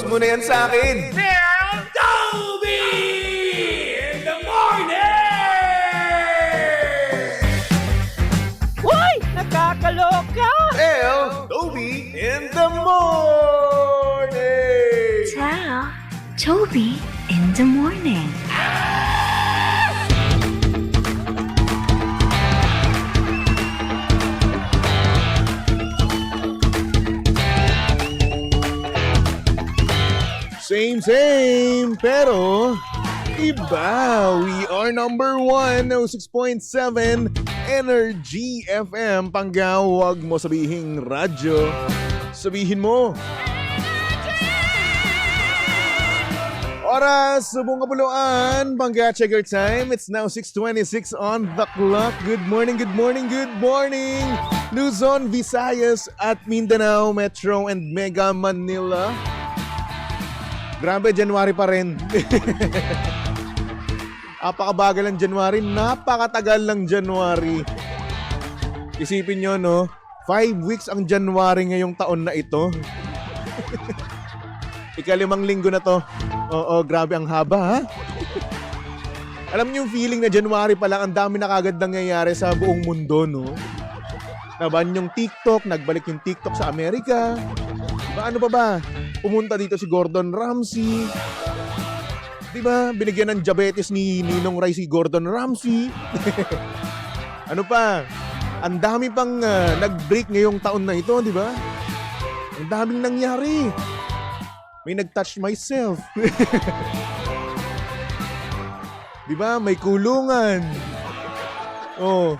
I-post mo na yan sa akin. Toby in the morning! Hoy! Nakakaloka! Toby in the morning! Tell Toby in the morning. Same, pero iba. We are number 1, 6.7 Energy FM. Panggaw, wag mo sabihin radyo. Sabihin mo. Oras, subong kapuluan. Pangga, check your time. It's now 6:26 on the clock. Good morning, good morning, good morning. Luzon, Visayas at Mindanao, Metro and Mega Manila. Grabe, January pa rin. Apakabagal ng January, napakatagal ng January. Isipin nyo, no? 5 weeks ang January ngayong taon na ito. Ika-5 linggo na to. Oo, grabe ang haba, ha? Alam niyo yung feeling na January pa lang, ang dami na kagad nangyayari sa buong mundo, no? Naban yung TikTok, nagbalik yung TikTok sa Amerika. Ano pa ba? Pumunta dito si Gordon Ramsay. Diba? Binigyan ng diabetes ni Ninong Ray si Gordon Ramsay. Ano pa? Ang dami pang nag-break ngayong taon na ito, diba? Ang daming nangyari. May nag-touch myself. Diba? May kulungan. Oh.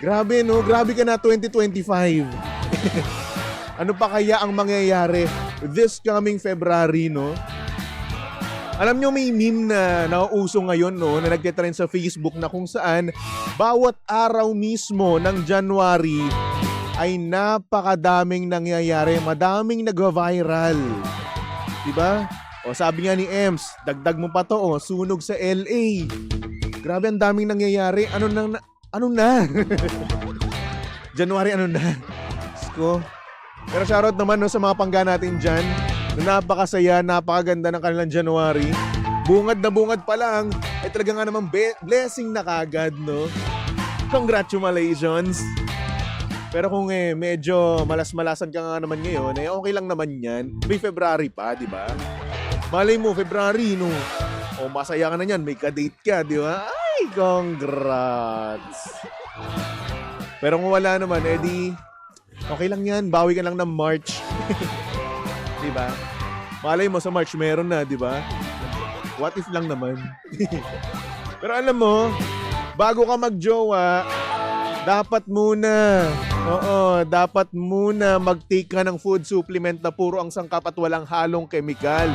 Grabe, no? Grabe ka na 2025. Ano pa kaya ang mangyayari this coming February, no? Alam nyo, may meme na nauuso ngayon, no, na nagtitrend sa Facebook na kung saan bawat araw mismo ng January ay napakadaming nangyayari, madaming nag-viral. Diba? O sabi nga ni Ems, dagdag mo pa to, sunog sa LA. Grabe, ang daming nangyayari. Ano na? January, ano na? Sko. Pero shoutout naman, no, sa mga pangga natin dyan na napakasaya, napakaganda ng kanilang January. Bungad na bungad pa lang, ay talaga nga naman blessing na kagad, no? Congratulations! Pero kung medyo malas-malasan ka nga naman ngayon, okay lang naman yan. May February pa, di ba? Malay mo, February, no? O masaya ka na yan, may ka-date ka, di ba? Ay, congrats! Pero kung wala naman, edi okay lang yan, bawi ka lang ng March. Diba? Malay mo sa March meron na, diba? What if lang naman? Pero alam mo, bago ka magjowa, dapat muna mag-take ka ng food supplement na puro ang sangkap at walang halong kemikal.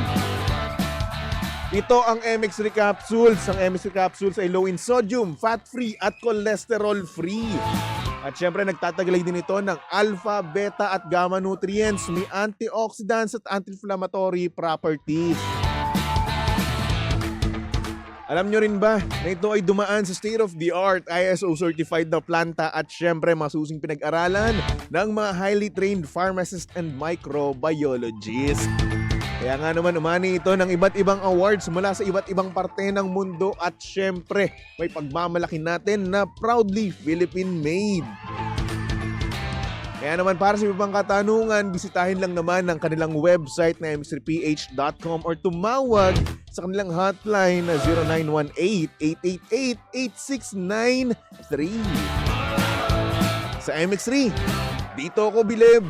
Ito ang MX3 Capsules. Ang MX3 Capsules ay low in sodium, fat-free at cholesterol-free. At syempre nagtataglay din ito ng alpha, beta at gamma nutrients. May antioxidants at anti-inflammatory properties. Alam nyo rin ba na ito ay dumaan sa state-of-the-art ISO certified na planta at syempre masusing pinag-aralan ng mga highly trained pharmacists and microbiologists. Kaya nga naman umani ito ng iba't ibang awards mula sa iba't ibang parte ng mundo at syempre may pagmamalaki natin na proudly Philippine-made. Kaya naman para sa ibang katanungan, bisitahin lang naman ang kanilang website na mx3ph.com or tumawag sa kanilang hotline na 0918-888-8693. Sa MX3, dito ako bilib.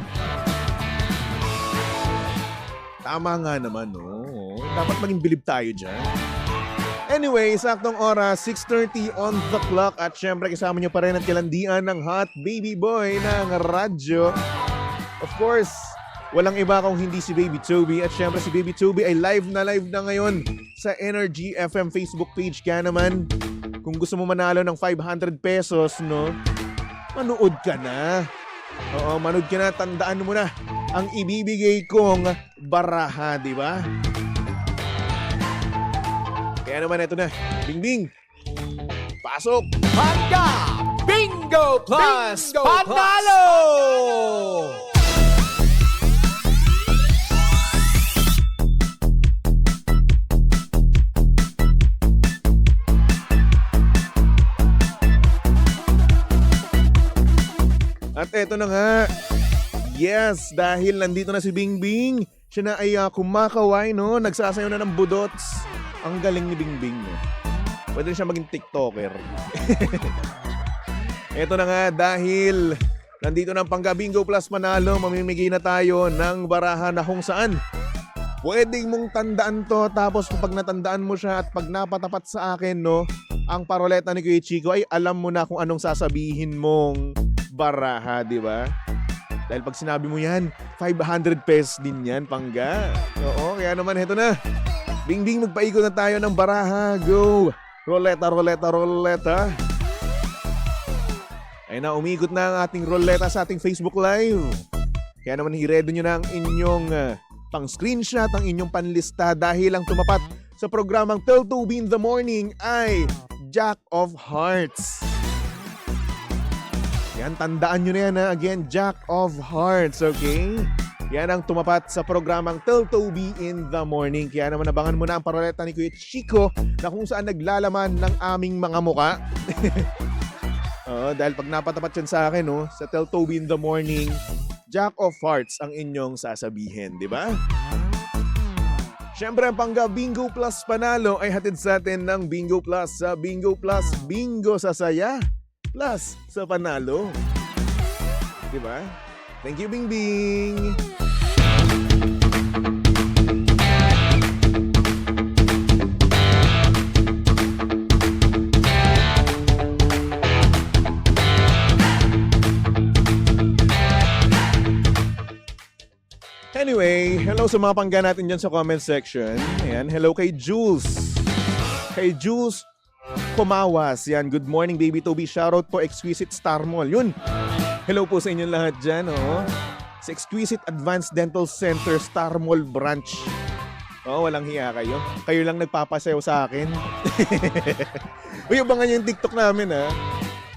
Tama nga naman, no? Dapat maging bilib tayo dyan. Anyway, saktong oras, 6:30 on the clock. At syempre, kasama nyo pa rin at kalandian ng hot baby boy ng radyo. Of course, walang iba kung hindi si Baby Toby. At syempre, si Baby Toby ay live na ngayon sa Energy FM Facebook page. Kaya naman, kung gusto mo manalo ng 500 pesos, no? Manood ka na. Oo, manood ka na. Tandaan mo na ang ibibigay kong baraha, di ba? Kaya naman ito na. Bing Bing. Pasok. Pagka Bingo Plus Panalo! At eto na nga. Yes, dahil nandito na si Bingbing. Siya na ay kumakaway, no? Nagsasayaw na ng budots. Ang galing ni Bingbing, no? Pwede siya maging TikToker. Eto na nga, dahil nandito na ang Pangga Bingo Plus Manalo, mamimigay na tayo ng baraha na kung saan pwedeng mong tandaan to, tapos kapag natandaan mo siya at pag napatapat sa akin, no, ang paroleta ni Kuya Chico ay alam mo na kung anong sasabihin mong baraha, di ba? Dahil pag sinabi mo yan, 500 pesos din yan, Pangga. Oo, kaya naman, heto na. Bingbing, magpaikot na tayo ng baraha. Go! Roleta, roleta, roleta. Ayun na, umikot na ang ating roleta sa ating Facebook Live. Kaya naman, hiredo nyo na ang inyong pang-screenshot, ang inyong panlista dahil ang tumapat sa programang Tell Toby in the Morning ay Jack of Hearts. Yan, tandaan nyo na yan ha. Again, Jack of Hearts, okay? Yan ang tumapat sa programang Tell Toby in the Morning. Kaya naman abangan mo na ang paroleta ni Kuya Chico na kung saan naglalaman ng aming mga muka. Dahil pag napatapat yan sa akin, no, sa Tell Toby in the Morning, Jack of Hearts ang inyong sasabihin, di ba? Siyempre, ang Pangga Bingo Plus Panalo ay hatid sa atin ng Bingo Plus. Sa Bingo Plus, bingo sa saya. Plus sa panalo. Diba? Thank you, Bingbing! Anyway, hello sa mga Pangga natin dyan sa comment section. Ayan, hello kay Jules. Kay Jules Kumawas. Yan, good morning baby Toby. Shoutout po Exquisite Star Mall. Yun. Hello po sa inyong lahat dyan. Oh. Sa Exquisite Advanced Dental Center Star Mall Branch. Walang hiya kayo. Kayo lang nagpapasayaw sa akin. Uy, abangan nyo yung TikTok namin ha.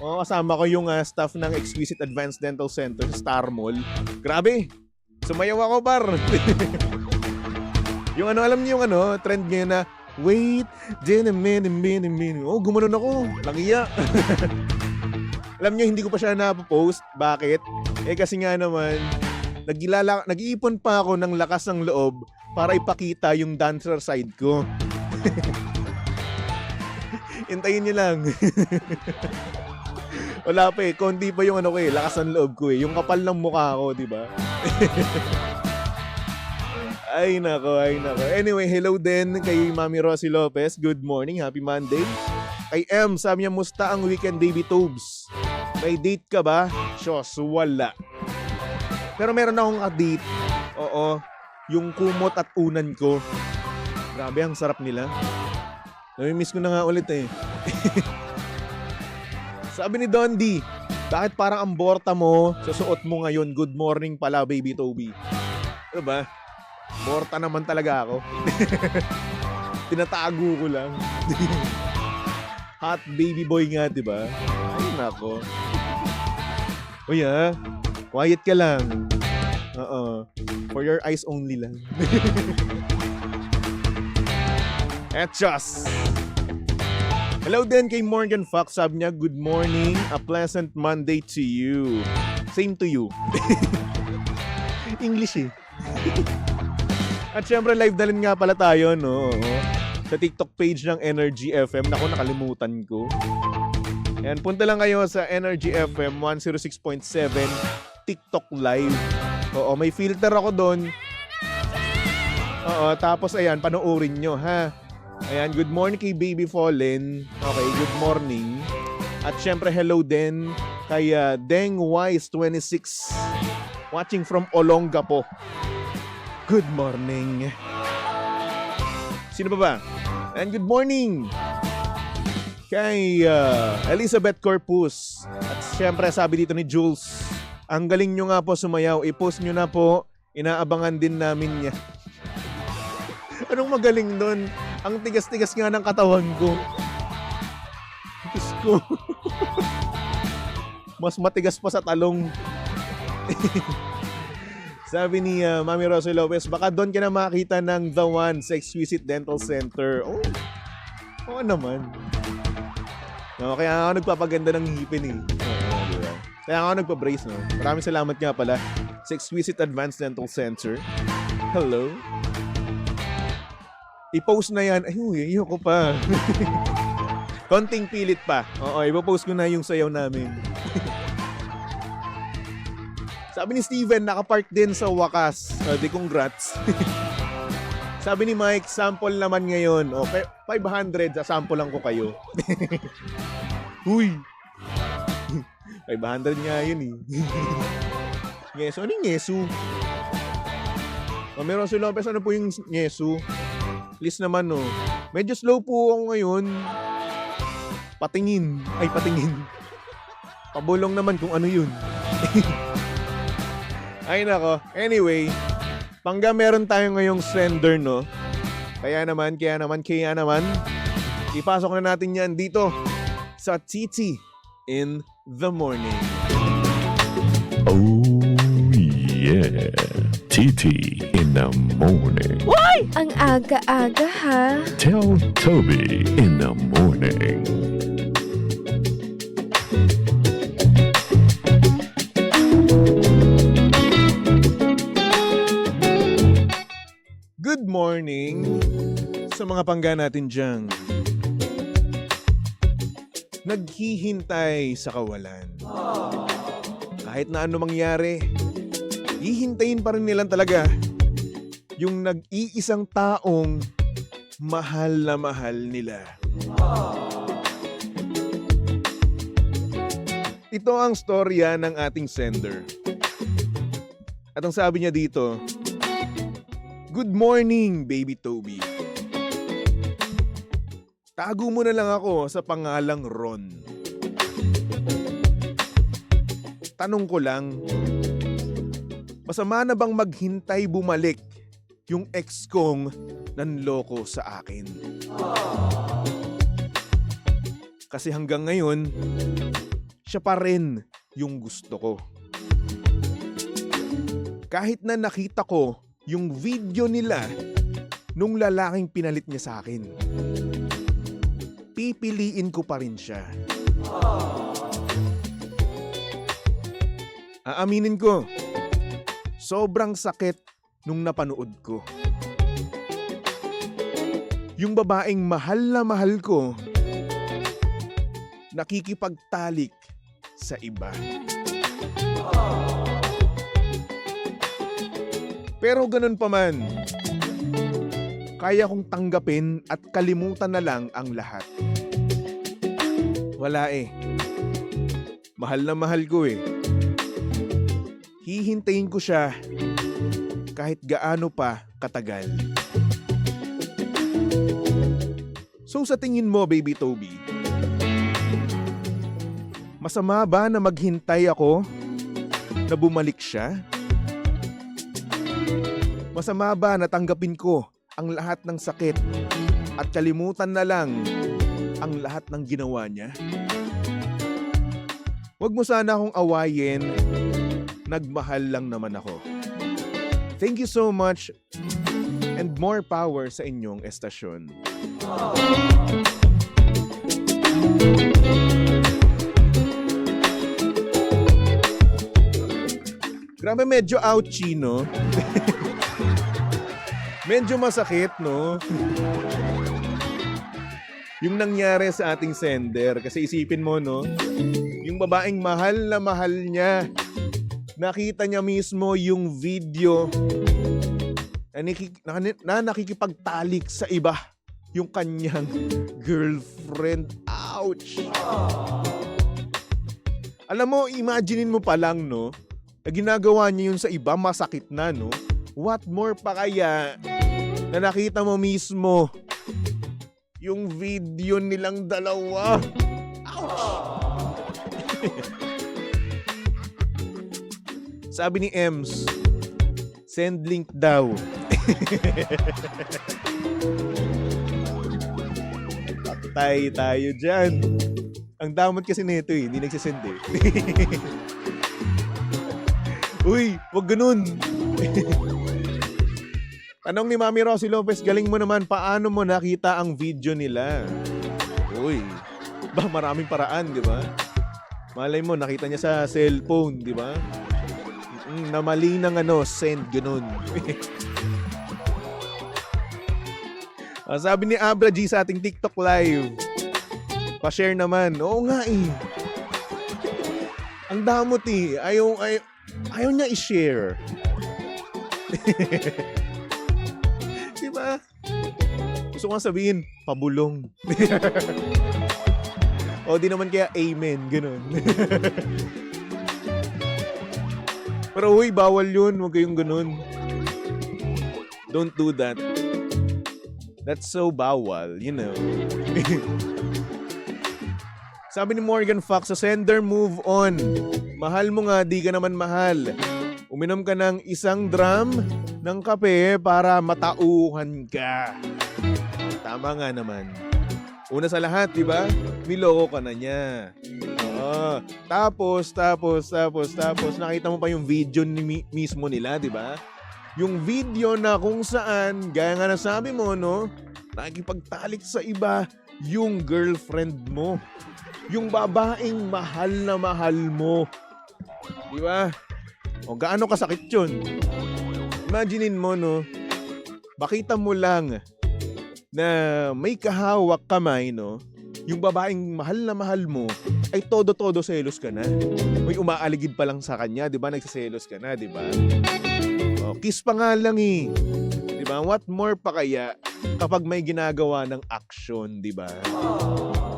Kasama ko yung staff ng Exquisite Advanced Dental Center Star Mall. Grabe. Sumayaw ako par. Yung alam niyo yung trend ngayon na wait, din a minute. Gumanon ako. Langiya. Alam niyo, hindi ko pa siya napopost. Bakit? Kasi nga naman, nag-iipon pa ako ng lakas ng loob para ipakita yung dancer side ko. Hintayin niyo lang. Wala pa konti pa yung lakas ng loob ko Yung kapal ng mukha ko, di ba? Ay nako. Anyway, hello din kay Mami Rosie Lopez. Good morning, happy Monday. Kay M, sabi niya, musta ang weekend, baby Tobes? May date ka ba? Shos, wala. Pero meron akong date. Oo, yung kumot at unan ko. Grabe, ang sarap nila. Namimiss ko na nga ulit Sabi ni Dondi, bakit parang ang borta mo sa suot mo ngayon? Good morning pala, baby Toby. Diba? Borta naman talaga ako. Tinatago ko lang. Hot baby boy nga, diba? Ay, nako. Uy quiet ka lang. For your eyes only lang. Etchos! Hello din kay Morgan Fox. Sabi niya, good morning. A pleasant Monday to you. Same to you. English At syempre live na rin nga pala tayo, no? Sa TikTok page ng Energy FM. Naku, nakalimutan ko. Ayan, punta lang kayo sa Energy FM 106.7 TikTok Live. Oo, may filter ako doon. Tapos ayan, panoorin nyo, ha? Ayan, good morning kay Baby Fallen. Okay, good morning. At syempre, hello din kay Deng Wise 26. Watching from Olongapo. Good morning. Sino ba? And good morning kay Elizabeth Corpus. At syempre, sabi dito ni Jules, ang galing nyo nga po sumayaw. I-post nyo na po. Inaabangan din namin niya. Anong magaling doon? Ang tigas-tigas nga ng katawan ko. Diyos ko. Mas matigas pa sa talong. Sabi ni Mami Rosie Lopez, baka doon ka na makita ng The One sa Exquisite Dental Center. Oo naman. Kaya ako nagpapaganda ng ngipin Diba? Kaya ako nagpa-brace, no? Maraming salamat nga pala sa Exquisite Advanced Dental Center. Hello? I-post na yan. Ay, ayoko pa. Konting pilit pa. Oo, ipopost ko na yung sayaw namin. Sabi ni Steven, nakapark din sa wakas. Di congrats. Sabi ni Mike, sample naman ngayon. O, 500, sasample ko kayo. Uy! 500 nga yun eh. Nyesu, ano yung Nyesu? Mami Rosy Lopez, ano po yung Nyesu? Please naman, no. Medyo slow po ako ngayon. Patingin. Ay, patingin. Pabulong naman kung ano yun. Ay nako. Anyway, pangga meron tayo ngayong sender, no? Kaya naman, ipasok na natin yan dito sa TT in the morning. Oh yeah, TT in the morning. Ang aga-aga ha. Tell Toby in the morning. Good morning sa mga pangga natin dyan. Naghihintay sa kawalan. Kahit na ano mangyari, hihintayin pa rin nilang talaga yung nag-iisang taong mahal na mahal nila. Ito ang storya ng ating sender. At ang sabi niya dito, "Good morning, Baby Toby. Tago mo na lang ako sa pangalang Ron. Tanong ko lang, masama na bang maghintay bumalik yung ex kong nanloko sa akin? Kasi hanggang ngayon, siya pa rin yung gusto ko. Kahit na nakita ko yung video nila nung lalaking pinalit niya sa akin, pipiliin ko pa rin siya. Aaminin ko, sobrang sakit nung napanood ko. Yung babaeng mahal na mahal ko, nakikipagtalik sa iba. Pero ganun pa man, kaya kong tanggapin at kalimutan na lang ang lahat. Wala eh. Mahal na mahal ko eh. Hihintayin ko siya kahit gaano pa katagal. So sa tingin mo, Baby Toby, masama ba na maghintay ako na bumalik siya? Masama ba na tanggapin ko ang lahat ng sakit at kalimutan na lang ang lahat ng ginawa niya? Huwag mo sana akong awayin, nagmahal lang naman ako. Thank you so much and more power sa inyong estasyon. Grabe, medyo ouchy, no? Medyo masakit, no? Yung nangyari sa ating sender. Kasi isipin mo, no? Yung babaeng mahal na mahal niya, nakita niya mismo yung video na nakikipagtalik sa iba. Yung kanyang girlfriend. Ouch! Alam mo, imaginein mo pa lang, no? Na ginagawa niya yun sa iba, masakit na, no? What more pa kaya na nakita mo mismo yung video nilang dalawa? Ouch! Sabi ni Ems, send link daw. Patay tayo dyan. Ang damot kasi nito eh, hindi nagsisend eh. Uy, wag ganun. Tanong ni Mami Rosy Lopez, galing mo naman, paano mo nakita ang video nila? Uy, ba maraming paraan, di ba? Malay mo, nakita niya sa cellphone, di ba? Na mali ng send, ganun. Sabi ni Abra G sa ating TikTok live, pa-share naman. Oo nga eh. Ang damot eh. Ayaw niya i-share. Diba? Gusto ko nga sabihin, pabulong. O di naman kaya amen, ganun. Pero huy, bawal yun. Huwag kayong ganun. Don't do that. That's so bawal, you know. Sabi ni Morgan Fox, sa sender, move on. Mahal mo nga, di ka naman mahal. Uminom ka ng 1 drum ng kape para matauhan ka. Tama nga naman. Una sa lahat, di ba? Niloko ka na niya. Oo. Tapos, nakita mo pa yung video mismo nila, di ba? Yung video na kung saan, gaya nga nasabi mo, no? Nakikipagtalik sa iba yung girlfriend mo. Yung babaeng mahal na mahal mo. Di ba? O gaano kasakit yun? Imaginein mo, no? Bakita mo lang na may kahawak kamay, no? Yung babaeng mahal na mahal mo ay todo-todo selos ka na. May umaaligid pa lang sa kanya, di ba? Nagsaselos ka na, di ba? O, kiss pa nga lang eh. Di ba? What more pa kaya kapag may ginagawa ng action, di ba?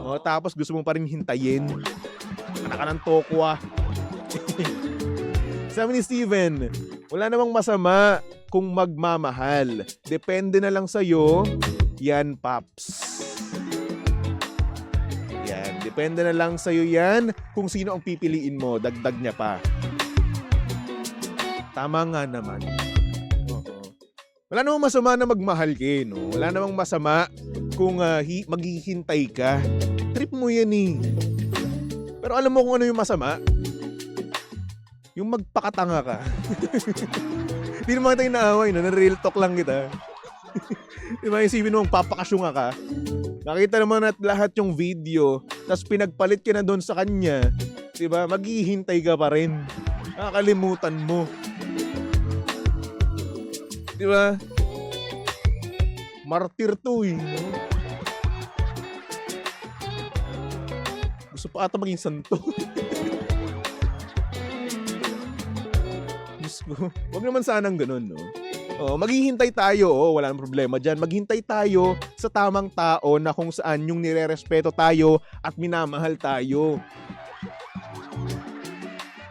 O, tapos gusto mong pa rin hintayin. Anak ka ng tokwa. Sabi ni Steven, wala namang masama kung magmamahal. Depende na lang sa'yo. Yan, Paps. Yan, depende na lang sa'yo yan kung sino ang pipiliin mo. Dagdag niya pa. Tama nga naman. Oo. Wala namang masama na magmahal ka, no? Wala namang masama kung maghihintay ka. Trip mo yan eh. Pero alam mo kung ano yung masama? Yung magpakatanga ka. Hindi naman tayo naaway, no? Na-real talk lang kita. Diba, isipin mo, papakasyunga ka. Nakita naman at lahat yung video, tapos pinagpalit ka na doon sa kanya. Diba, maghihintay ka pa rin. Nakakalimutan mo. Diba? Martir to eh. Gusto pa ata maging santo. Diyos ko. Huwag naman sanang ganun, no? Oh, maghihintay tayo, wala nang problema dyan. Maghintay tayo sa tamang tao na kung saan yung nirerespeto tayo at minamahal tayo.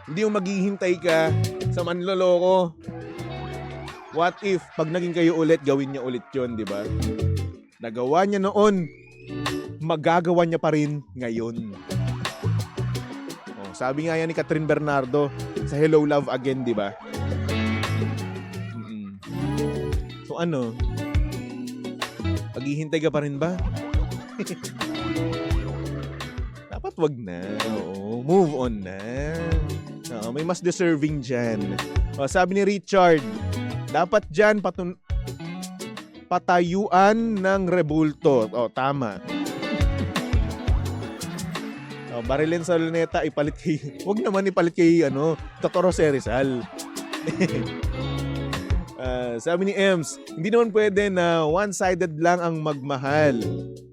Hindi yung maghihintay ka sa manloloko. What if, pag naging kayo ulit, gawin niya ulit yun, di ba? Nagawa niya noon, magagawa niya pa rin ngayon. Oh, sabi nga yan ni Catherine Bernardo sa Hello Love Again, di ba? So ano? Paghihintay ka pa rin ba? Dapat wag na. Oo, move on na. Oo, may mas deserving dyan. O, sabi ni Richard, dapat dyan patayuan ng rebulto. O, tama. O, barilin sa luneta, ipalit kay... Wag naman ipalit kay, Totoro Serizal. Sabi ni Ems, hindi naman pwede na one-sided lang ang magmahal.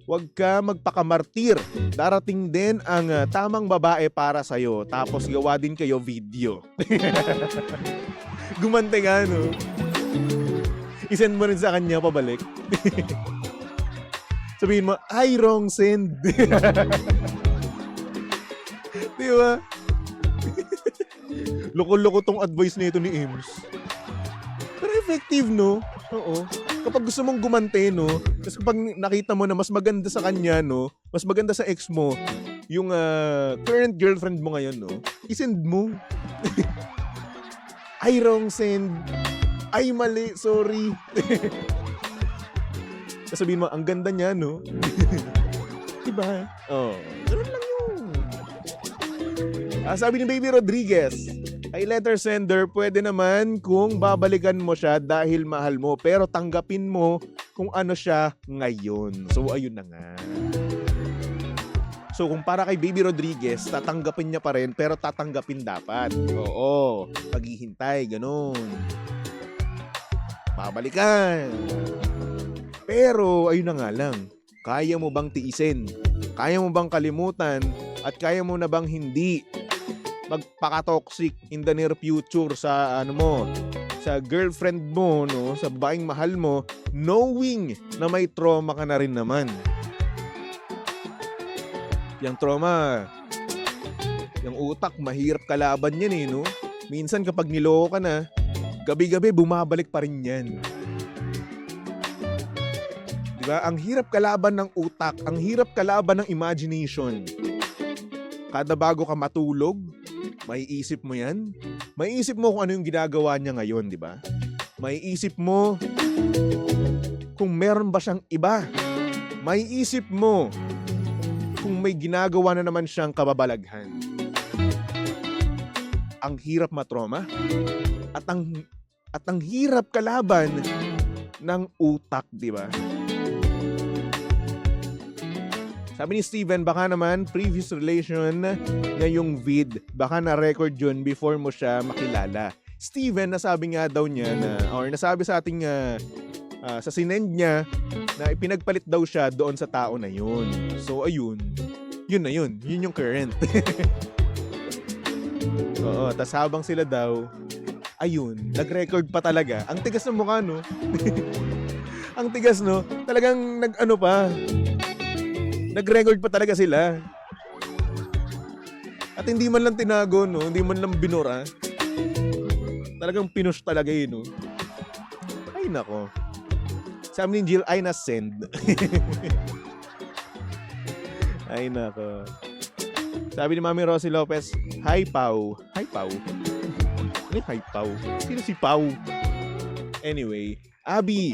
Huwag ka magpakamartir. Darating din ang tamang babae para sa'yo. Tapos gawa din kayo video. Gumante nga, no? I-send mo rin sa kanya pabalik. Sabihin mo, ay, wrong send. Di ba? Loko-loko tong advice nito ni Ems. Pero effective, no? Oo. Kapag gusto mong gumante, no? Tapos kapag nakita mo na mas maganda sa kanya, no? Mas maganda sa ex mo, yung current girlfriend mo ngayon, no? I-send mo. Ay, wrong send. Ay, mali. Sorry. Sabihin mo, ang ganda niya, no? Diba? Oo. Ganun lang yun. Sabi ni Baby Rodriguez, ay letter sender, pwede naman kung babalikan mo siya dahil mahal mo, pero tanggapin mo kung ano siya ngayon. So, ayun na nga. So kung para kay Baby Rodriguez, tatanggapin niya pa rin pero tatanggapin dapat. Oo, paghihintay, ganun. Babalikan. Pero ayun na nga lang, kaya mo bang tiisin? Kaya mo bang kalimutan? At kaya mo na bang hindi magpaka-toxic in the near future sa sa girlfriend mo, no, sa babaeng mahal mo, knowing na may trauma ka na rin naman. Yung trauma, yung utak, mahirap kalaban yan eh, no? Minsan kapag niloko ka na, gabi-gabi bumabalik pa rin yan. Diba? Ang hirap kalaban ng utak, ang hirap kalaban ng imagination. Kada bago ka matulog, may isip mo yan. May isip mo kung ano yung ginagawa niya ngayon, di ba? May isip mo kung meron ba siyang iba. May isip mo kung may ginagawa na naman siyang kababalaghan. Ang hirap matroma at ang hirap kalaban ng utak, di ba? Sabi ni Steven, baka naman previous relation niya yung vid, baka na-record yun before mo siya makilala. Steven, nasabi nga daw niya nasabi sa ating sa sinend niya na ipinagpalit daw siya doon sa tao na yun. So ayun, yun na yun. Yun yung current. Oo, tas habang sila daw, ayun, nag-record pa talaga. Ang tigas ng mukha, no? Ang tigas, no? Talagang nag-record pa talaga sila. At hindi man lang tinago, no? Hindi man lang binura. Talagang pinush talaga yun, no? Ay, nako. Sabi ni Jill, ay na-send. Ay, nako. Sabi ni Mami Rosie Lopez, hi, Pau. Hi, Pau. Ano hi, Pau? Sino si Pau? Anyway, Abby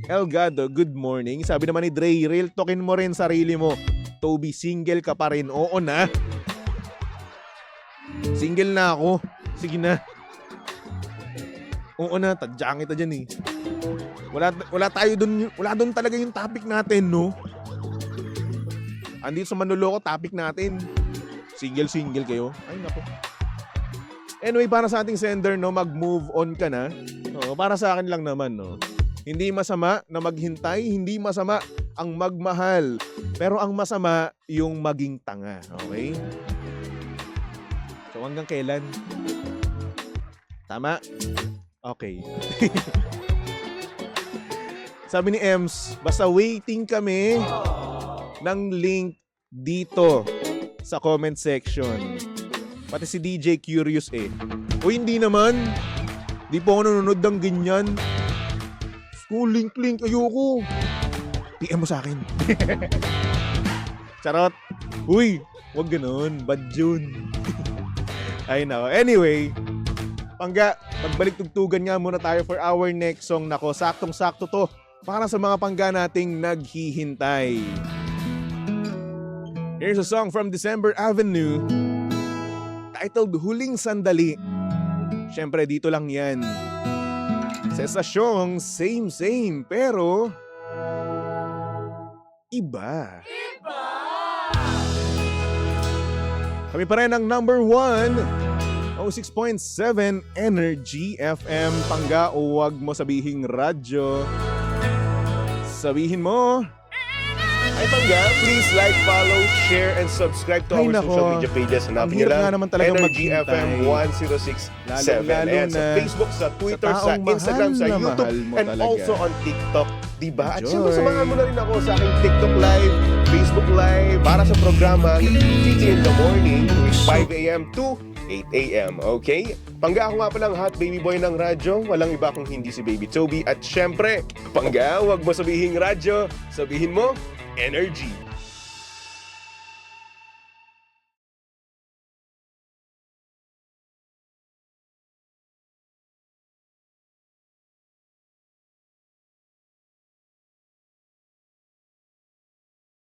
Elgado, good morning. Sabi naman ni Dre, real talkin mo rin sarili mo. Toby, single ka pa rin. Oo na. Single na ako. Sige na. Oo na, tadyang kita dyan eh. Wala tayo dun, wala dun talaga yung topic natin, no? Andito sa Manloloko, topic natin. Single kayo. Ay, nako. Anyway, para sa ating sender, no, mag-move on ka na. No, para sa akin lang naman, no. Hindi masama na maghintay, hindi masama ang magmahal. Pero ang masama, yung maging tanga. Okay? So, hanggang kailan? Tama? Okay. Sabi ni Ems, basta waiting kami ng link dito sa comment section. Pati si DJ curious eh. O hindi naman. Di po ako nanonood ng ganyan. School link, ayoko. PM mo sa akin. Charot. Uy, wag ganun. Bad yun. Ay nako. Anyway, Pangga, magbalik tugtugan nga muna tayo for our next song. Nako, saktong-sakto to para sa mga pangga nating naghihintay. Here's a song from December Avenue titled Huling Sandali. Siyempre, dito lang yan. Sa estasyong same, pero iba. Kami pa rin ang number 1, 06.7 Energy FM. Pangga, o wag mo sabihing radyo. Sabihin mo, Ay, Pangga, please like, follow, share, and subscribe to Ay, our nako. social media pages. Ang Hanapin hirap nyo nga lang, naman talagang Energy maghintay. FM 1067. Lalo Ayan, sa na Facebook, sa Twitter, sa sa taong Instagram, sa mahal na YouTube, mahal mo and talaga. also on TikTok. Diba? At Enjoy. syempre, samahan mo na rin ako sa aking TikTok Live, Facebook Live, para sa programa TT in the Morning, 5 a.m. to 8 a.m. Okay? Pangga, ako nga palang hot baby boy ng radyo. Walang iba kung hindi si Baby Toby. At syempre, Pangga, wag mo sabihin radyo. Sabihin mo, Energy.